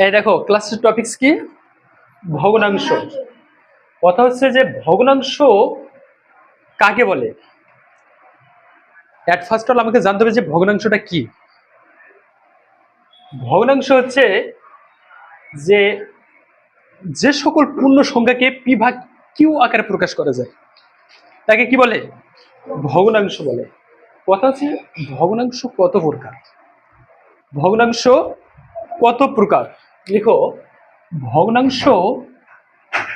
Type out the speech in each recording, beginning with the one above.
এই দেখো ক্লাসের টপিকস কি? ভগ্নাংশ। কথা হচ্ছে যে ভগ্নাংশ কাকে বলে। এট ফার্স্ট অল আমাকে জানতে হবে যে ভগ্নাংশটা কি। ভগ্নাংশ হচ্ছে যে যে সকল পূর্ণ সংখ্যাকে পি ভাগ কিউ আকারে প্রকাশ করা যায় তাকে কি বলে? ভগ্নাংশ বলে। কথা হচ্ছে ভগ্নাংশ কত প্রকার। ভগ্নাংশ কত প্রকার লিখো। ভগ্নাংশ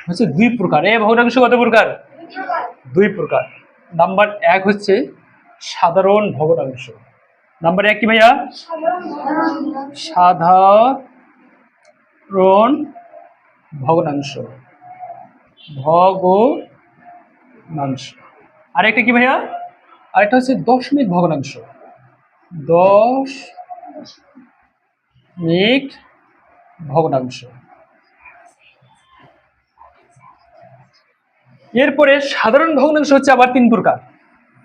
হচ্ছে দুই প্রকার। ভগ্নাংশ কত প্রকার? দুই প্রকার। নাম্বার এক হচ্ছে সাধারণ ভগ্নাংশ। নাম্বার এক কি ভাইয়া? সাধারণ ভগ্নাংশ। ভগ্নাংশ। আরেকটা কি ভাইয়া? আরেকটা হচ্ছে দশমিক ভগ্নাংশ। দশমিক ভগ্নাংশ। এরপরে সাধারণ ভগ্নাংশ হচ্ছে আবার তিন প্রকার।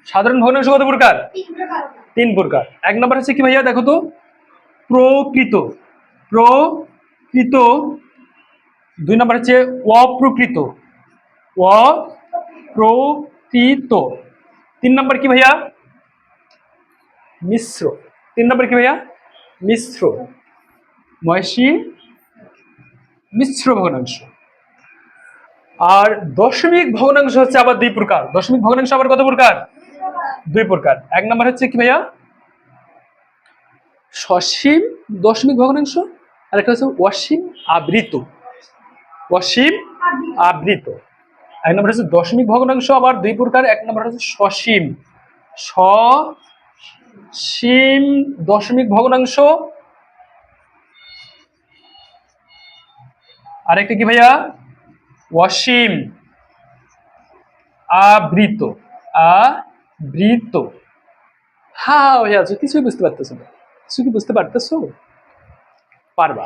সাধারণ ভগ্নাংশ কত প্রকার? তিন প্রকার। এক নম্বর হচ্ছে কি ভাইয়া দেখো তো, প্রকৃত। প্রকৃত। দুই নম্বর হচ্ছে অপ্রকৃত। অপ্রকৃত। তিন নম্বর কি ভাইয়া? মিশ্র। তিন নম্বর কি ভাইয়া? মিশ্র। ময়সী মিশ্র ভগ্নাংশ। আর দশমিক ভগ্নাংশ হচ্ছে আবার দুই প্রকার। দশমিক ভগ্নাংশ আবার কত প্রকার? দুই প্রকার। এক নম্বর হচ্ছে কি ভাইয়া? সসীম দশমিক ভগ্নাংশ। আর একটা হচ্ছে অসীম আবৃত। অসীম আবৃত। এক নম্বর হচ্ছে দশমিক ভগ্নাংশ আবার দুই প্রকার। এক নম্বর হচ্ছে সসীম। সসীম দশমিক ভগ্নাংশ। আরেকটা কি ভাইয়া? অসীম আবৃত। আবৃত। হ্যাঁ ভাইয়া কিছুই বুঝতে পারতেছো না? কিছু কি বুঝতে পারতেছো? পারবা।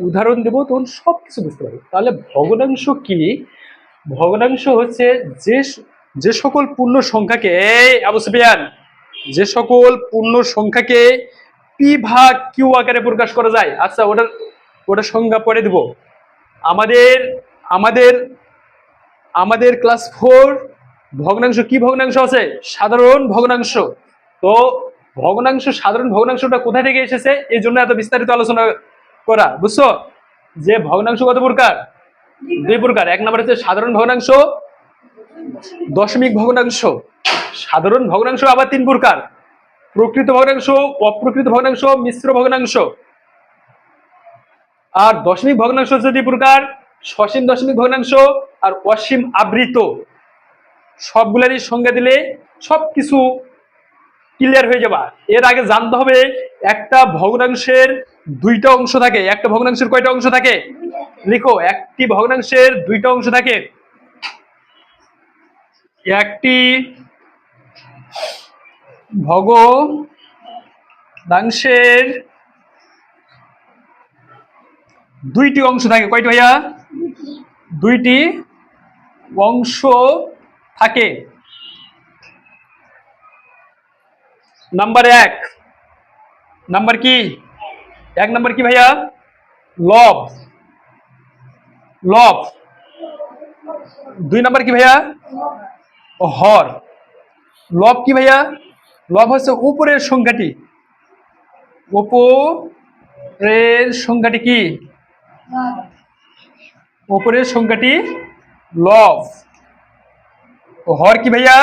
উদাহরণ দেবো তখন সবকিছু বুঝতে পারবে। তাহলে ভগ্নাংশ কি? ভগ্নাংশ হচ্ছে যে যে সকল পূর্ণ সংখ্যাকে, আবু সুফিয়ান, যে সকল পূর্ণ সংখ্যাকে পি ভাগ কিউ আকারে প্রকাশ করা যায়। আচ্ছা ওটার সংজ্ঞা পরে দিব। আমাদের আমাদের আমাদের ক্লাস 4 ভগ্নাংশ কি ভগ্নাংশ আছে? সাধারণ ভগ্নাংশ। তো ভগ্নাংশ সাধারণ ভগ্নাংশটা কোথা থেকে এসেছে এই জন্য এত বিস্তারিত আলোচনা করা, বুঝছো? যে ভগ্নাংশ কত প্রকার? দুই প্রকার। এক নম্বর হচ্ছে সাধারণ ভগ্নাংশ, দশমিক ভগ্নাংশ। সাধারণ ভগ্নাংশ আবার তিন প্রকার: প্রকৃত ভগ্নাংশ, অপ্রকৃত ভগ্নাংশ, মিশ্র ভগ্নাংশ। আর দশমিক ভগ্নাংশ হচ্ছে দুই প্রকার: সসীম দশমিক ভগ্নাংশ আর অসীম আবৃত। সবগুলারই সংজ্ঞা দিলে সবকিছু ক্লিয়ার হয়ে যাবা। এর আগে জানতে হবে একটা ভগ্নাংশের দুইটা অংশ থাকে। একটা ভগ্নাংশের কয়টা অংশ থাকে? লিখো, একটি ভগ্নাংশের দুইটা অংশ থাকে। একটি ভগ্নাংশের দুইটি অংশ থাকে। কয়টি ভাইয়া? দুইটি অংশ থাকে। নাম্বার এক। নাম্বার কি? এক নাম্বার কি ভাইয়া? লব। লব। দুই নাম্বার কি ভাইয়া? হর। লব কি ভাইয়া? লব হচ্ছে উপরের সংখ্যাটি। উপরের সংখ্যাটি কি? উপরের সংখ্যাটি লব। হর কি ভাইয়া?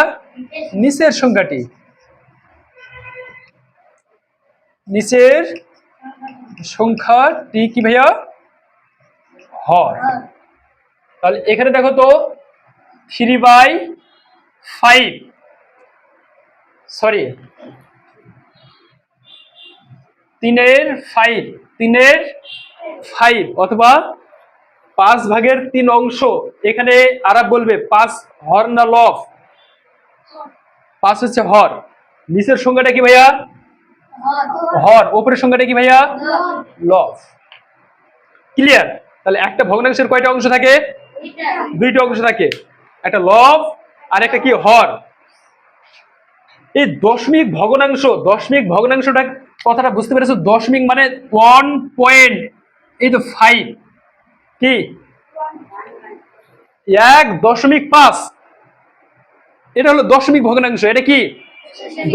নিচের সংখ্যাটি। নিচের সংখ্যাটি কি ভাইয়া? হর। তাহলে এখানে দেখো তো 3/5, সরি 3/5, 3/5 অথবা 5/3 অংশ। এখানে আরব বলবে 5 হর না লব? 5 হচ্ছে হর। নিচের সংখ্যাটা কি ভাইয়া? হর। উপরের সংখ্যাটা কি ভাইয়া? লব। ক্লিয়ার? তাহলে একটা ভগ্নাংশের কয়টা অংশ থাকে? দুইটা অংশ থাকে, একটা লব আর একটা কি? হর। এই দশমিক ভগ্নাংশ, দশমিক ভগ্নাংশটা কথাটা বুঝতে পেরেছো? দশমিক মানে 1 পয়েন্ট এই তো 5 কি 1.5, এটা হলো দশমিক ভগ্নাংশ। এটা কি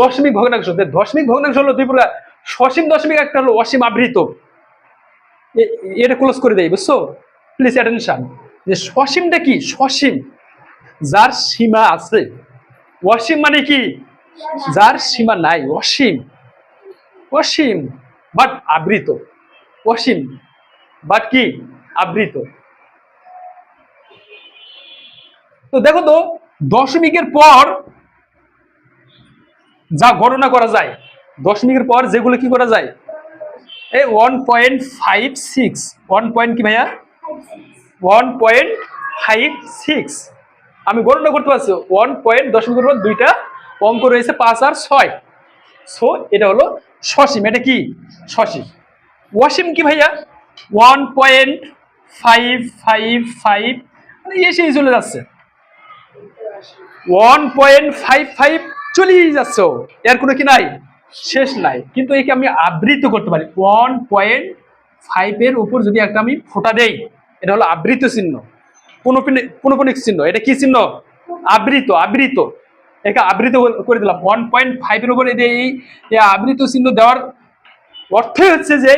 দশমিক ভগ্নাংশ। দশমিক ভগ্নাংশ হলো দুই প্রকার, সসীম দশমিক, একটা হলো অসীম আবৃত। এটা ক্লোজ করে দেয়, বুঝছো? প্লিজ অ্যাটেনশন, যে সসীমটা কি? সসীম যার সীমা আছে। অসীম মানে কি? যার সীমা নাই। অসীম, অসীম বাট আবৃত। অসীম বাট কি আবৃত। তো দেখো তো, দশমিকের পর যা গণনা করা যায়, দশমিকের পর যেগুলো কি করা যায়, এই 1.56, 1 পয়েন্ট কি ভাইয়া 1.56, আমি গণনা করতে পারছি। 1 পয়েন্ট পর দুইটা অঙ্ক রয়েছে, 5 আর 6। সো এটা হলো সসীম। এটা কি সসীম। অসীম কি ভাইয়া 1.555, এসেই চলে যাচ্ছে। 1.55 চলেই যাচ্ছে, এর কোনো কি নাই, শেষ নাই। কিন্তু একে আমি আবৃত করতে পারি। 1.5 এর উপর যদি একটা আমি ফোঁটা দেই, এটা হলো আবৃত চিহ্ন, পুনঃপুনিক চিহ্ন। এটা কি চিহ্ন? আবৃত। আবৃত, একে আবৃত করে দিলাম। 1.5 এর উপর এই আবৃত চিহ্ন দেওয়ার অর্থই হচ্ছে যে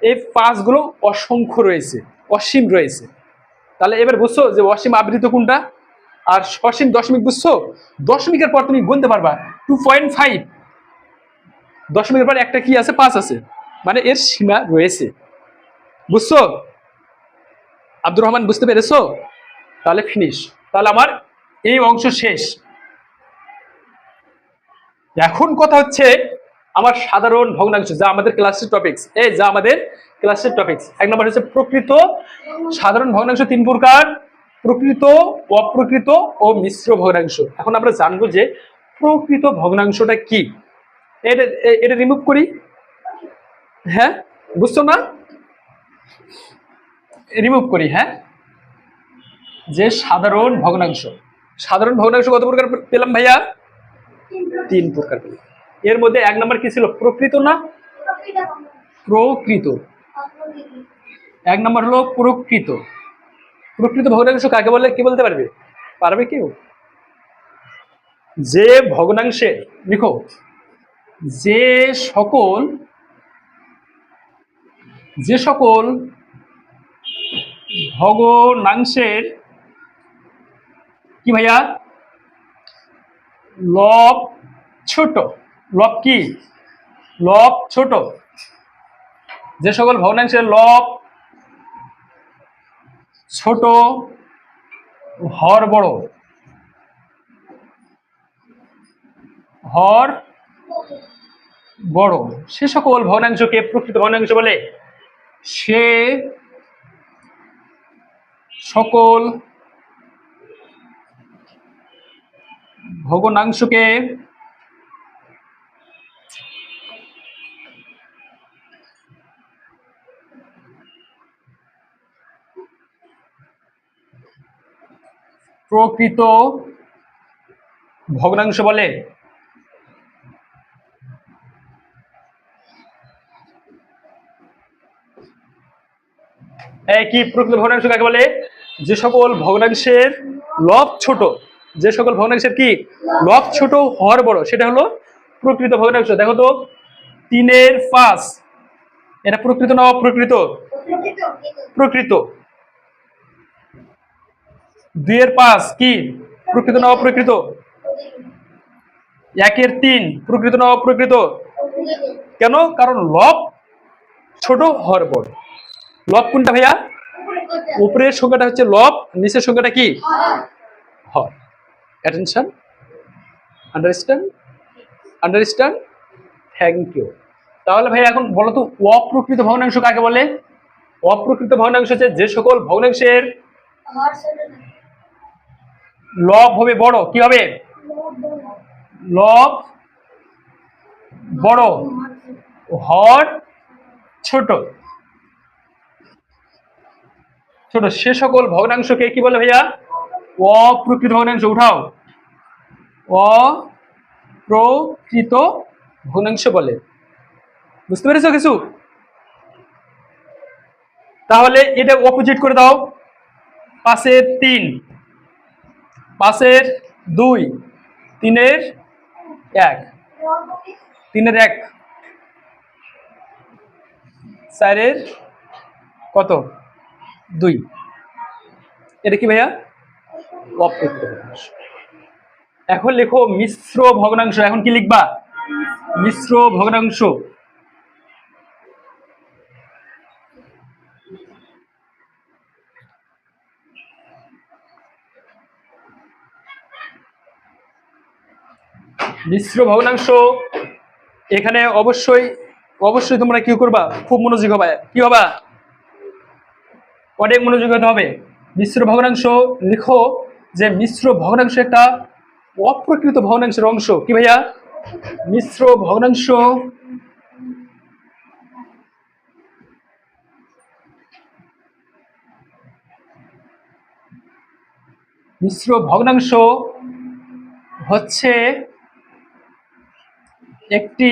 এই পাঁচগুলো অসংখ্য রয়েছে, অসীম রয়েছে। তাহলে এবার বুঝছো যে অসীম আবৃত কোনটা আর সসীম দশমিক। বুঝছো? দশমিকের পর তুমি গুনতে পারবা 2.5, দশমিকের পর একটা কি আছে, 5 আছে, মানে এর সীমা রয়েছে। বুঝছো আব্দুর রহমান? বুঝতে পেরেছো? তাহলে ফিনিশ। তাহলে আমার এই অংশ শেষ। এখন কথা হচ্ছে আমার সাধারণ ভগ্নাংশ, যা আমাদের ক্লাসের টপিকস। যা আমাদের ক্লাসের টপিকস, 1 নম্বর হচ্ছে প্রকৃত সাধারণ ভগ্নাংশ 3 প্রকার: প্রকৃত, অপ্রকৃত ও মিশ্র ভগ্নাংশ। এখন আমরা জানবো যে প্রকৃত ভগ্নাংশটা কি। এটা এটা রিমুভ করি। হ্যাঁ, বুঝছো না? রিমুভ করি। হ্যাঁ, যে সাধারণ ভগ্নাংশ, সাধারণ ভগ্নাংশ কত প্রকার পেলাম ভাইয়া? 3 প্রকার পেলাম। এর মধ্যে 1 নম্বর কি ছিল? প্রকৃত না প্রকৃত? 1 নম্বর হলো প্রকৃত। প্রকৃত ভগ্নাংশ কাকে বলে? কি বলতে পারবে? পারবে কেউ? যে ভগ্নাংশে, লিখো, যে সকল ভগ্নাংশের কি ভাইয়া লব ছোট। লব কি? লব ছোট। যে সকল ভগ্নাংশের লব ছোট, হর বড়, হর বড়, সে সকল ভগ্নাংশকে প্রকৃত ভগ্নাংশ বলে। সে সকল ভগ্নাংশকে প্রকৃত ভগ্নাংশ বলে। কি প্রকৃত ভগ্নাংশ কাকে বলে? যে সকল ভগ্নাংশের লব ছোট, যে সকল ভগ্নাংশের কি লব ছোট, হর বড়, সেটা হলো প্রকৃত ভগ্নাংশ। দেখো তো, 3/5 এটা প্রকৃত না অপ্রকৃত? প্রকৃত। 2/5 কি প্রকৃত না অপ্রকৃত? 1/3 প্রকৃত না অপ্রকৃত? কেন? কারণ লব ছোট, হর বড়। লব কোনটা ভাইয়া? উপরের সংখ্যাটা হচ্ছে লব, নিচের সংখ্যাটা কি হর। Attention, understand? Understand, thank you. তাহলে ভাই এখন বলো তো, অপ্রকৃত ভগ্নাংশ কাকে বলে? অপ্রকৃত ভগ্নাংশ হচ্ছে যে সকল ভগ্নাংশের লব হবে বড়। কি হবে? লব বড়, হর ছোট। ছোট, সে সকল ভগ্নাংশকে কি বলে ভাইয়া? অপ্রকৃত ভগ্নাংশ। উঠাও, অপ্রকৃত ভগ্নাংশ বলে। বুঝতে পেরেছো কিছু? তাহলে এটা অপোজিট করে দাও। 5-এর 3, 5-এর 2, 3-এর 1, 3-এর 1, 4-এর কত 2। এটা কি ভাইয়া? অপ্রকৃত ভগ্নাংশ। এখন লেখো মিশ্র ভগ্নাংশ। এখন কি লিখবা? মিশ্র ভগ্নাংশ। মিশ্র ভগ্নাংশ এখানে অবশ্যই অবশ্যই তোমরা কি করবা? খুব মনোযোগী হবে। কি হবা? অনেক মনোযোগী হতে হবে। মিশ্র ভগ্নাংশ লিখো যে মিশ্র ভগ্নাংশ একটা অপ্রকৃত ভগ্নাংশের অংশ। কি ভাইয়া? মিশ্র ভগ্নাংশ মিশ্র ভগ্নাংশ হচ্ছে একটি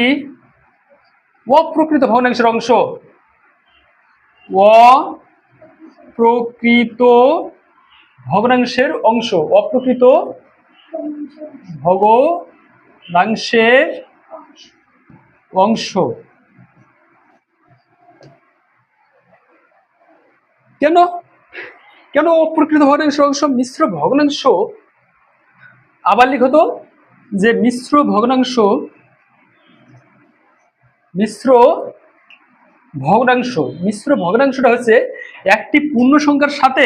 অপ্রকৃত ভগ্নাংশের অংশ। অপ্রকৃত ভগ্নাংশের অংশ। অপ্রকৃত ভগ্নাংশের অংশ। কেন কেন অপ্রকৃত ভগ্নাংশের অংশ? মিশ্র ভগ্নাংশ আবার লিখো তো যে মিশ্র ভগ্নাংশ মিশ্র ভগ্নাংশটা হচ্ছে একটি পূর্ণ সংখ্যার সাথে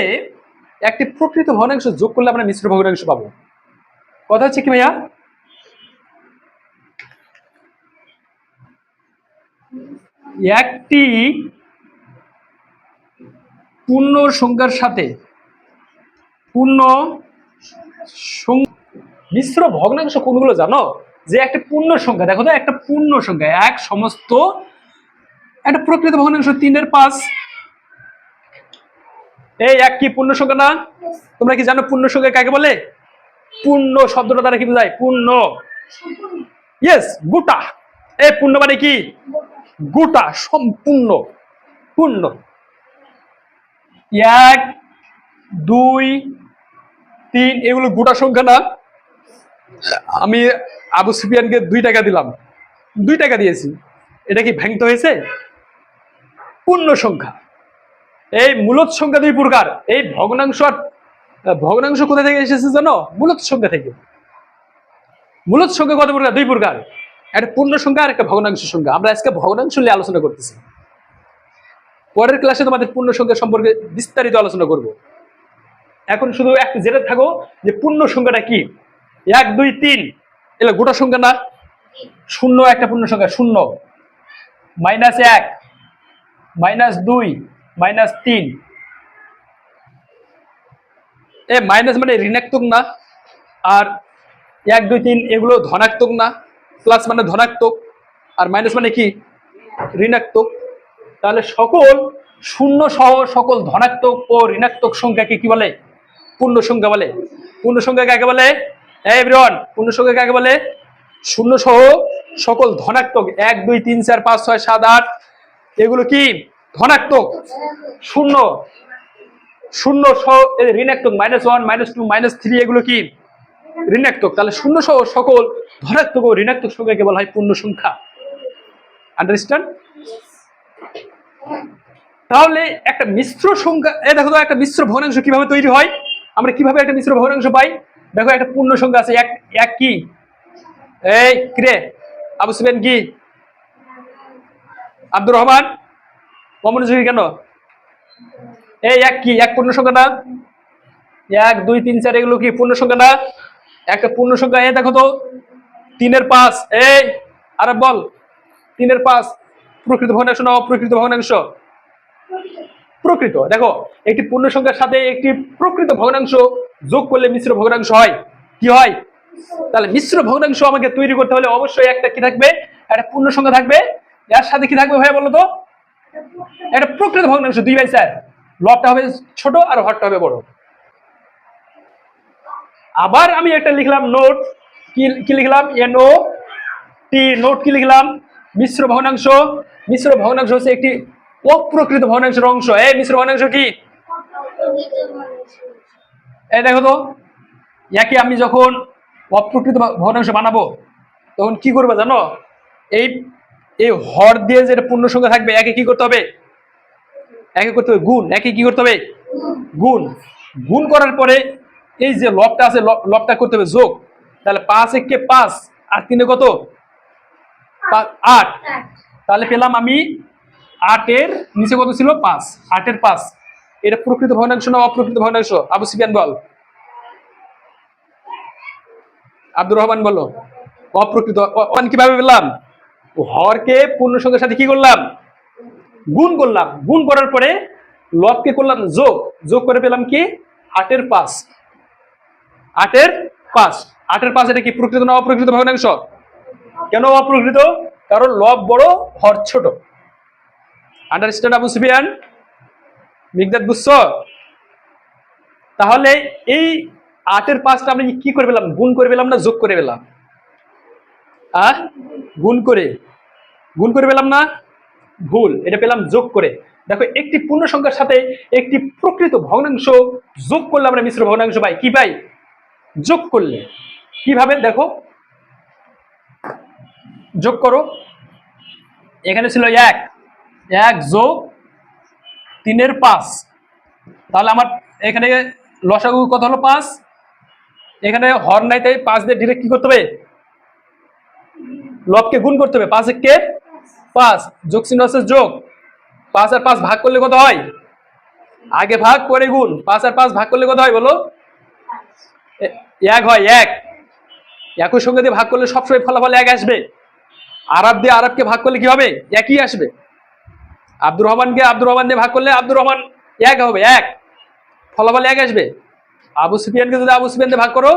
একটি প্রকৃত ভগ্নাংশ যোগ করলে আমরা মিশ্র ভগ্নাংশ পাবো। কথা হচ্ছে কি ভাইয়া? একটি পূর্ণ সংখ্যার সাথে মিশ্র ভগ্নাংশ কোনগুলো জানো? যে একটা পূর্ণ সংখ্যা, দেখো তো একটা পূর্ণ সংখ্যা এক সমস্ত একটা প্রকৃত ভগ্নাংশ 3-এর 5। এই এক কি পূর্ণ সংখ্যা না? তোমরা কি জানো পূর্ণ সংখ্যা কাকে বলে? পূর্ণ শব্দটা দ্বারা কি বোঝায়? পূর্ণ। ইয়েস, গোটা। এই পূর্ণ মানে কি? গোটা, সম্পূর্ণ, পূর্ণ। 1, 2, 3 এগুলো গোটা সংখ্যা না? আমি আবু সুফিয়ানকে 2 টাকা দিলাম, 2 টাকা দিয়েছি, এটা কি ভাঙতে হয়েছে? পূর্ণ সংখ্যা। এই মূলত সংখ্যা 2 প্রকার। এই ভগ্নাংশ আর ভগ্নাংশ কোথা থেকে এসেছে জানো? মূলত সংখ্যা থেকে। মূলত সংখ্যা কত প্রকার? 2 প্রকার। একটা পূর্ণ সংখ্যা আর একটা ভগ্নাংশ সংখ্যা। আমরা আজকে ভগ্নাংশ নিয়ে আলোচনা করতেছি। পরের ক্লাসে তোমাদের পূর্ণ সংখ্যা সম্পর্কে বিস্তারিত আলোচনা করব। এখন শুধু একটা জেনে থাকো যে পূর্ণ সংখ্যাটা কি। 1, 2, 3 এগুলো গোটা সংখ্যা না? শূন্য একটা পূর্ণ সংখ্যা, শূন্য। -1, -2, -3। মাইনাস মানে ঋণাত্মক না? আর 1, 2, 3 এগুলো ধনাত্মক না? প্লাস মানে ধনাত্মক, আর মাইনাস মানে কি? ঋণাত্মক। তাহলে সকল শূন্য সহ সকল ধনাত্মক ও ঋণাত্মক সংখ্যাকে কি বলে? পূর্ণ সংখ্যা বলে। পূর্ণ সংখ্যা কাকে বলে? এভরিওয়ান, পূর্ণ সংখ্যা কাকে বলে? শূন্য সহ সকল ধনাত্মক 1, 2, 3, 4, 5, 6, 7, 8 এগুলো কি? ধনাত্মক। শূন্য শূন্য সহ ঋণাত্মক -1, -2, -3 এগুলো কি? ঋণাত্মক। তাহলে শূন্য সহ সকল ধনাত্মক ও ঋণাত্মক সংখ্যাকে বলা হয় পূর্ণ সংখ্যা। আন্ডারস্ট্যান্ড? তাহলে একটা মিশ্র সংখ্যা, দেখো তো একটা মিশ্র ভগ্নাংশ কিভাবে তৈরি হয়? আমরা কিভাবে একটা মিশ্র ভগ্নাংশ পাই? দেখো একটা পূর্ণ সংখ্যা আছে, এক কি? এই কিরে আবু সুফিয়ান কি? আব্দুর রহমান অমনোযোগী কেন? এই এক কি? এক পূর্ণ সংখ্যা না? 1, 2, 3, 4 এগুলো কি পূর্ণ সংখ্যা না? একটা পূর্ণ সংখ্যা। দেখো তো 3-এর 5। এই আরে বল, 3-এর 5 প্রকৃত ভগ্নাংশ না অপ্রকৃত ভগ্নাংশ? প্রকৃত। দেখো একটি পূর্ণ সংখ্যার সাথে একটি প্রকৃত ভগ্নাংশ যোগ করলে মিশ্র ভগ্নাংশ হয়। কি হয়? তাহলে মিশ্র ভগ্নাংশ আমাকে তৈরি করতে হলে অবশ্যই একটা কি থাকবে? একটা পূর্ণ সংখ্যা থাকবে। এর সাথে কি থাকবে ভাইয়া বলো তো? একটা প্রকৃত ভগ্নাংশ 2/4। লবটা হবে ছোট আর হরটা হবে বড়। আবার আমি একটা লিখলাম নোট। কি লিখলাম? NOT। নোট কি লিখলাম? মিশ্র ভগ্নাংশ। মিশ্র ভগ্নাংশ হচ্ছে একটি অপ্রকৃত ভগ্নাংশের অংশ। এই মিশ্র ভগ্নাংশ কি? এই দেখো তো, একই আমি যখন অপ্রকৃত ভগ্নাংশ বানাবো তখন কি করবে জানো? এই এই হর দিয়ে যেটা পূর্ণ সংখ্যা থাকবে একে কি করতে হবে? একে করতে হবে গুণ। একে কি করতে হবে? গুণ। গুণ করার পরে এই যে লবটা আছে লবটা করতে হবে যোগ। তাহলে 5 একে 5 আর 3 কত? 8। তাহলে পেলাম আমি 8 এর নিচে কত ছিল? 5। 8 এর 5। এটা প্রকৃত ভগ্নাংশ না অপ্রকৃত ভগ্নাংশ? আবু সুফিয়ান বল। আব্দুর রহমান বলো। অপ্রকৃত। কিভাবে পেলাম? হরকে পূর্ণ সংখ্যার সাথে কি করলাম? গুণ করলাম। গুণ করার পরে লবকে করলাম যোগ। যোগ করে পেলাম কি? 8 এর 5। 8 এর 5। 8 এর 5 এটা কি প্রকৃত না অপ্রকৃত ভগ্নাংশ? কেন অপ্রকৃত? কারণ লব বড় হর ছোট। আন্ডারস্ট্যান্ড আবু সুফিয়ান? মিকদাদ বুঝছো? তাহলে এই 8 এর 5টা আমি কি করে পেলাম? গুণ করে পেলাম না যোগ করে পেলাম? গুণ করে। গুণ করে পেলাম না? ভুল, এটা পেলাম যোগ করে। দেখো, একটি পূর্ণ সংখ্যার সাথে একটি প্রকৃত ভগ্নাংশ যোগ করলে আমরা মিশ্র ভগ্নাংশ পাই। কি পাই? যোগ করলে। কিভাবে দেখো, যোগ করো। এখানে ছিল 1 যোগ 3 এর 5। তাহলে আমার এখানে লসাগু কত হলো? 5। এখানে হর নাই তাই 5 দিয়ে ডিরেক্ট কি করতে হবে? লবকে গুণ করতে হবে। 5 একে 5, যোগ চিহ্ন আছে যোগ। 5 আর 5 ভাগ করলে কত হয়? আগে ভাগ করে গুণ। 5 আর 5 ভাগ করলে কত হয় বলো? 1 হয়। 1 একই সঙ্গে দিয়ে ভাগ করলে সবসময় ফলাফল 1 আসবে। আরব দিয়ে আরবকে ভাগ করলে কি হবে? একই আসবে। আব্দুর রহমানকে আব্দুর রহমান দিয়ে ভাগ করলে আব্দুর রহমান 1 হবে। 1 ফলাফল 1 আসবে। আবু সুফিয়ানকে যদি আবু সুফিয়ান দিয়ে ভাগ করো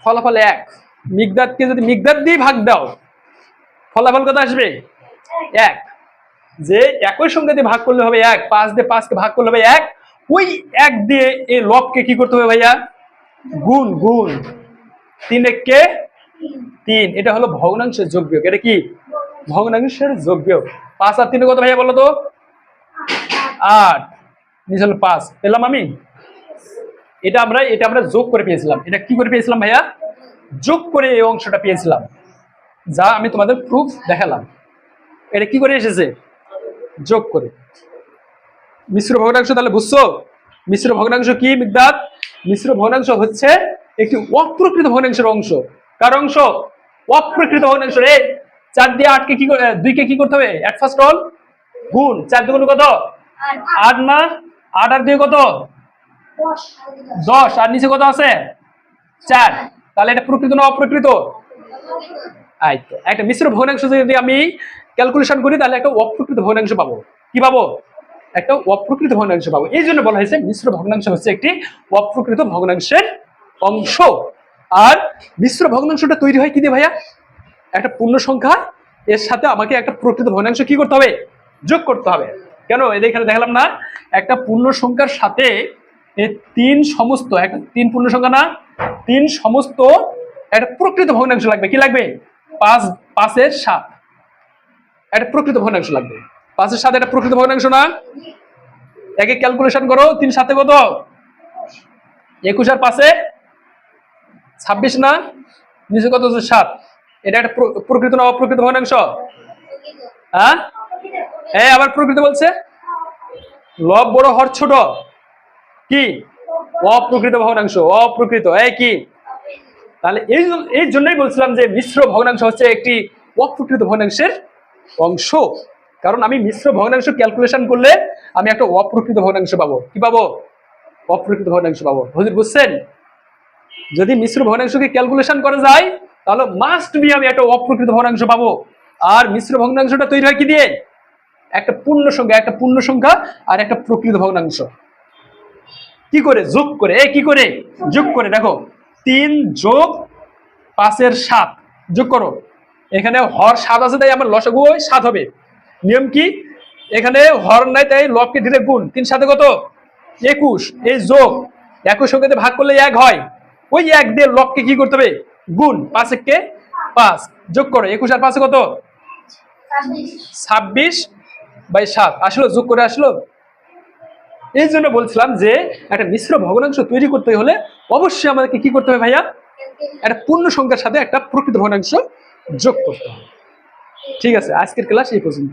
ফলাফল 1। মিকদাদকে যদি মিকদাদ দিয়ে ভাগ দাও ফলাফল কত আসবে? 1। যে একই সংখ্যা দিয়ে ভাগ করলে হবে 1। 5 দিয়ে 5 কে ভাগ করলে হবে 1। ওই 1 দিয়ে এই লবকে কি করতে হবে ভাইয়া? গুণ। গুণ 3 একে 3। এটা হলো ভগ্নাংশের যোগবিয়োগ। এটা কি? ভগ্নাংশের যোগবিয়োগ। 5 আর 3 কত ভাইয়া বলো তো? 8। নিচে হলো 5। পেলাম আমি। এটা আমরা যোগ করে পেয়েছিলাম। এটা কি করে পেয়েছিলাম ভাইয়া? যোগ করে এই অংশটা পেয়েছিলাম, যা আমি তোমাদের প্রুফ দেখালাম। এটা কি করে এসেছে? যোগ করে। মিশ্র ভগ্নাংশ তাহলে বুঝছো? মিশ্র ভগ্নাংশ কি মিকদাদ? মিশ্র ভগ্নাংশ হচ্ছে একটি অপ্রকৃত ভগ্নাংশের অংশ। কার অংশ? অপ্রকৃত ভগ্নাংশ। রে 4 দিয়ে 8 কে কি 2 কে কি করতে হবে? এট ফার্স্ট অল গুণ। 4 দুগুণ কত? 8 না? 8 আর 2 কত? 10। আর নিচে কত আছে? 4। তাহলে এটা প্রকৃত না অপ্রকৃত? একটা মিশ্র ভগ্নাংশ যদি আমি ক্যালকুলেশন করি তাহলে একটা অপ্রকৃত ভগ্নাংশ পাবো। কি পাবো? একটা অপ্রকৃত ভগ্নাংশ পাবো। এই জন্য বলা হয়েছে মিশ্র ভগ্নাংশ হচ্ছে একটি অপ্রকৃত ভগ্নাংশের অংশ। আর মিশ্র ভগ্নাংশটা তৈরি হয় কি দিয়ে ভাইয়া? একটা পূর্ণ সংখ্যা এর সাথে আমাকে একটা প্রকৃত ভগ্নাংশ কি করতে হবে? যোগ করতে হবে। কেন? এখানে দেখালাম না, একটা পূর্ণ সংখ্যার সাথে এই 3 সমস্ত, একটা 3 পূর্ণ সংখ্যা না, 3 সমস্ত একটা প্রকৃত ভগ্নাংশ লাগবে। কি লাগবে? 5 এর 7 একটা প্রকৃত ভগ্নাংশ লাগবে। 5 এর 7 একটা প্রকৃত ভগ্নাংশ না? একে ক্যালকুলেশন করো। 3 7 কত? 21 আর 5 26 না? নিচে কত আছে? 7। এটা একটা প্রকৃত না অপ্রকৃত ভগ্নাংশ? হ্যাঁ, হ্যাঁ, আবার প্রকৃত বলছে। লব বড় হর ছোট, কি? অপ্রকৃত ভগ্নাংশ। অপ্রকৃত। এই কি? তাহলে এই জন্যই বলছিলাম যে মিশ্র ভগ্নাংশ হচ্ছে একটি অপ্রকৃত ভগ্নাংশের অংশ। কারণ আমি মিশ্র ভগ্নাংশ ক্যালকুলেশন করলে আমি একটা অপ্রকৃত ভগ্নাংশ পাবো। কি পাবো? অপ্রকৃত ভগ্নাংশ পাবো। হুজুর বুঝছেন? যদি মিশ্র ভগ্নাংশকে ক্যালকুলেশন করা যায় তাহলে মাস্ট বি আমি একটা অপ্রকৃত ভগ্নাংশ পাবো। আর মিশ্র ভগ্নাংশটা তৈরি হয় কি দিয়ে? একটা পূর্ণ সংখ্যা, একটা পূর্ণ সংখ্যা আর একটা প্রকৃত ভগ্নাংশ। কি করে? যোগ করে। কি করে? যোগ করে। দেখো, 3 যোগ 5 এর 7 যোগ করো। এখানে হর 7 আছে তাই আমার লসাগু 7 হবে। নিয়ম কি? এখানে হর নাই তাই লবকে ডিরেক্ট গুণ। 3 7 কত? 21। এই যোগ 21 সঙ্গে ভাগ করলে 1 হয়। ওই 1 দিয়ে লবকে কি করতে হবে? গুণ। 5 একে 5 যোগ করো। 21 আর 5 কত? 26। বাই 7 আসলো, যোগ করে আসলো। এই জন্য বলছিলাম যে একটা মিশ্র ভগ্নাংশ তৈরি করতে হলে অবশ্যই আমাদেরকে কি করতে হবে ভাইয়া, একটা পূর্ণ সংখ্যার সাথে একটা প্রকৃত ভগ্নাংশ যোগ করতে হবে। ঠিক আছে, আজকের ক্লাস এই পর্যন্ত।